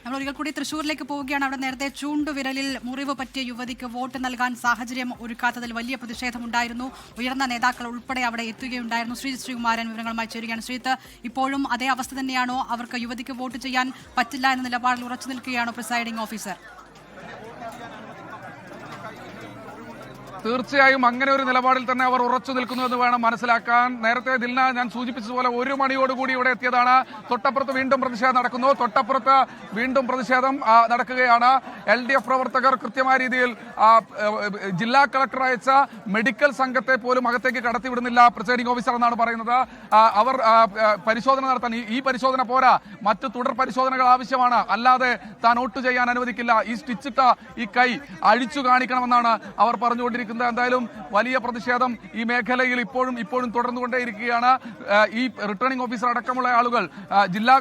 നമ്മൾ ഒരിക്കൽ കൂടി തൃശ്ശൂരിലേക്ക് പോവുകയാണ്. അവിടെ നേരത്തെ ചൂണ്ടുവിരലിൽ മുറിവ് പറ്റിയ യുവതിക്ക് വോട്ട് നൽകാൻ സാഹചര്യം ഒരുക്കാത്തതിൽ വലിയ പ്രതിഷേധമുണ്ടായിരുന്നു. ഉയർന്ന നേതാക്കൾ ഉൾപ്പെടെ അവിടെ എത്തുകയുണ്ടായിരുന്നു. ശ്രീകുമാരൻ വിവരങ്ങളുമായി ചേരുകയാണ്. ശ്രീത്ത്, ഇപ്പോഴും അതേ അവസ്ഥ തന്നെയാണോ? അവർക്ക് യുവതിക്ക് വോട്ട് ചെയ്യാൻ പറ്റില്ല എന്ന നിലപാടിൽ ഉറച്ചു നിൽക്കുകയാണോ പ്രിസൈഡിംഗ് ഓഫീസർ? തീർച്ചയായും അങ്ങനെ ഒരു നിലപാടിൽ തന്നെ അവർ ഉറച്ചു നിൽക്കുന്നു എന്ന് വേണം മനസ്സിലാക്കാൻ. നേരത്തെ ദിൽന ഞാൻ സൂചിപ്പിച്ചതുപോലെ 1 മണിയോടുകൂടി ഇവിടെ എത്തിയതാണ്. തൊട്ടപ്പുറത്ത് വീണ്ടും പ്രതിഷേധം നടക്കുന്നു. തൊട്ടപ്പുറത്ത് വീണ്ടും പ്രതിഷേധം നടക്കുകയാണ്. LDF പ്രവർത്തകർ കൃത്യമായ രീതിയിൽ ജില്ലാ കളക്ടർ അയച്ച മെഡിക്കൽ സംഘത്തെ പോലും അകത്തേക്ക് കടത്തിവിടുന്നില്ല പ്രിസൈഡിംഗ് ഓഫീസർ എന്നാണ് പറയുന്നത്. അവർ പരിശോധന നടത്താൻ ഈ പരിശോധന പോരാ, മറ്റ് തുടർ പരിശോധനകൾ ആവശ്യമാണ്. അല്ലാതെ താൻ വോട്ട് ചെയ്യാൻ അനുവദിക്കില്ല. ഈ സ്റ്റിച്ചിട്ട ഈ കൈ അഴിച്ചു കാണിക്കണമെന്നാണ് അവർ പറഞ്ഞുകൊണ്ടിരിക്കുന്നത്. എന്തായാലും വലിയ പ്രതിഷേധം ഈ മേഖലയിൽ ഇപ്പോഴും തുടർന്നുകൊണ്ടേയിരിക്കുകയാണ്. ഈ റിട്ടേണിംഗ് ഓഫീസർ അടക്കമുള്ള ആളുകൾ, ജില്ലാ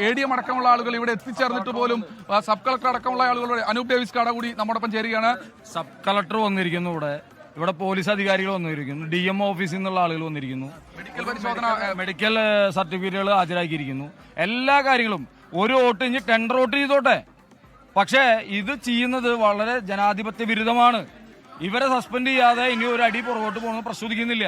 ADM അടക്കമുള്ള ആളുകൾ ഇവിടെ എത്തിച്ചേർന്നിട്ട് പോലും സബ് കളക്ടർ അടക്കമുള്ള ആളുകൾ, അനൂപ് ഡേവിസ് കാട കൂടി നമ്മോടൊപ്പം ചേരുകയാണ്. സബ് കളക്ടർ വന്നിരിക്കുന്നു, ഇവിടെ പോലീസ് അധികാരികൾ വന്നിരിക്കുന്നു, DM ഓഫീസിൽ നിന്നുള്ള ആളുകൾ വന്നിരിക്കുന്നു, മെഡിക്കൽ പരിശോധന, മെഡിക്കൽ സർട്ടിഫിക്കറ്റുകൾ ഹാജരാക്കിയിരിക്കുന്നു. എല്ലാ കാര്യങ്ങളും ഒരു വോട്ട് ഇനി ടെൻഡർ വോട്ട് ചെയ്തോട്ടെ. പക്ഷേ ഇത് ചെയ്യുന്നത് വളരെ ജനാധിപത്യ വിരുദ്ധമാണ്. ഇവരെ സസ്പെൻഡ് ചെയ്യാതെ ഇനി ഒരു അടി പുറകോട്ട് പോകുന്നത് പ്രശ്നിക്കുന്നില്ല.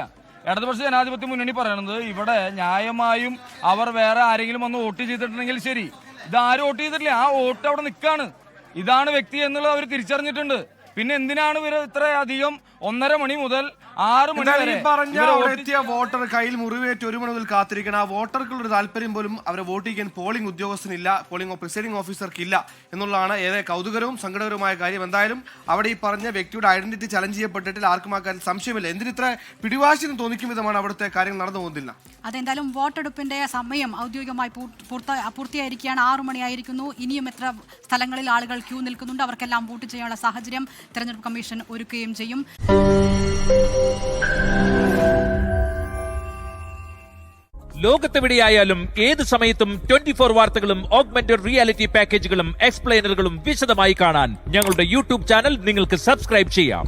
ഇടതുപക്ഷ ജനാധിപത്യ മുന്നണി പറയുന്നത് ഇവിടെ ന്യായമായും അവർ വേറെ ആരെങ്കിലും വന്ന് വോട്ട് ചെയ്തിട്ടുണ്ടെങ്കിൽ ശരി, ഇതാരും വോട്ട് ചെയ്തിട്ടില്ല, ആ വോട്ട് അവിടെ നിൽക്കാണ്, ഇതാണ് വ്യക്തി എന്നുള്ളത് അവർ തിരിച്ചറിഞ്ഞിട്ടുണ്ട്. പിന്നെ എന്തിനാണ് ഇവർ ഇത്രയധികം 1:30 മണി മുതൽ 6 മണി വരെ എത്തിയ വോട്ടർ കയ്യിൽ മുറിവേറ്റ് 1 മണി മുതൽ കാത്തിരിക്കണം? ആ വോട്ടർക്കുള്ളൊരു താല്പര്യം പോലും അവരെ വോട്ട് ചെയ്യാൻ പോളിംഗ് ഉദ്യോഗസ്ഥനില്ല, പ്രിസൈഡിംഗ് ഓഫീസർക്ക് ഇല്ല എന്നുള്ളതാണ് ഏറെ കൗതുകരവും സങ്കടകരവുമായ കാര്യം. എന്തായാലും അവിടെ ഈ പറഞ്ഞ വ്യക്തിയുടെ ഐഡന്റിറ്റി ചലഞ്ച് ചെയ്യപ്പെട്ടിട്ട് ആർക്കും ആ കാര്യം സംശയമില്ല. എന്തിനിത്ര പിടിവാശി എന്ന് തോന്നിക്കും വിധമാണ് അവിടുത്തെ കാര്യങ്ങൾ നടന്നു പോകുന്നില്ല. അതെന്തായാലും വോട്ടെടുപ്പിന്റെ സമയം ഔദ്യോഗികമായി പൂർത്തിയായിരിക്കുകയാണ്. 6 മണിയായിരിക്കുന്നു. ഇനിയും എത്ര സ്ഥലങ്ങളിൽ ആളുകൾ ക്യൂ നിൽക്കുന്നുണ്ട്, അവർക്കെല്ലാം വോട്ട് ചെയ്യാനുള്ള സാഹചര്യം തെരഞ്ഞെടുപ്പ് കമ്മീഷൻ ഒരുക്കുകയും ചെയ്യും. ലോകത്തെവിടെയായാലും ഏത് സമയത്തും 24 വാർത്തകളും ഓഗ്മെന്റഡ് റിയാലിറ്റി പാക്കേജുകളും എക്സ്പ്ലെയിനറുകളും വിശദമായി കാണാൻ ഞങ്ങളുടെ YouTube ചാനൽ നിങ്ങൾക്ക് സബ്സ്ക്രൈബ് ചെയ്യാം.